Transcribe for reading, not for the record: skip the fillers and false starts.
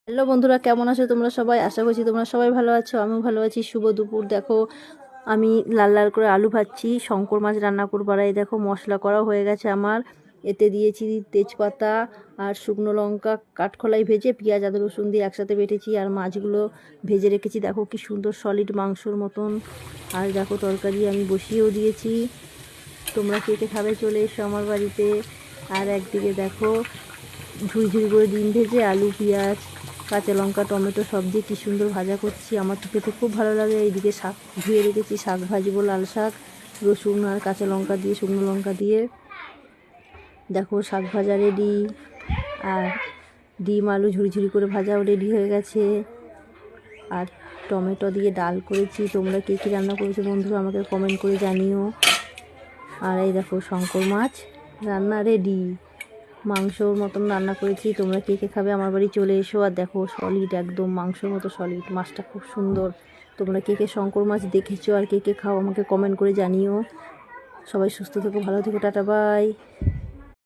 Hello বন্ধুরা, কেমন আছো তোমরা সবাই? আশা করছি তোমরা সবাই ভালো আছো, আমিও ভালো আছি। শুভ দুপুর। দেখো আমি লাল লাল করে আলু ভাজছি, শঙ্কর মাছ রান্না করবো। আর এই দেখো মশলা করা হয়ে গেছে আমার। এতে দিয়েছি তেজপাতা আর শুকনো লঙ্কা, কাঠখোলাই ভেজে পেঁয়াজ আদা রসুন দিয়ে একসাথে বেটেছি। আর মাছগুলো ভেজে রেখেছি, দেখো কি সুন্দর সলিড মাংসর মতন। আর দেখো তরকারি আমি বসিয়েও দিয়েছি। তোমরা কে কে খাবে চলে এসো আমার বাড়িতে। আর একদিকে দেখো ঝুড়ি করে ডিম ভেজে আলু পেঁয়াজ কাঁচা লঙ্কা টমেটো সব দিয়ে কী সুন্দর ভাজা করছি। আমার তো খেতে খুব ভালো লাগে। এইদিকে শাক ধুয়ে রেখেছি, শাক ভাজবো, লাল শাক রসুন আর কাঁচা লঙ্কা দিয়ে শুকনো লঙ্কা দিয়ে। দেখো শাক ভাজা রেডি। আর ডিম আলু ঝুড়ি করে ভাজাও রেডি হয়ে গেছে। আর টমেটো দিয়ে ডাল করেছি। তোমরা কে কী রান্না করেছো বন্ধুরা আমাকে কমেন্ট করে জানিও। আর এই দেখো শঙ্কর মাছ রান্না রেডি, মাংসর মতন রান্না করেছি। তোমরা কে কে খাবে আমার বাড়ি চলে এসো। আর দেখো সলিড, একদম মাংসর মতো সলিড, মাছটা খুব সুন্দর। তোমরা কে কে শঙ্কর মাছ দেখেছো আর কে কে খাও আমাকে কমেন্ট করে জানিও। সবাই সুস্থ থেকো, ভালো থেকো, টাটা বাই।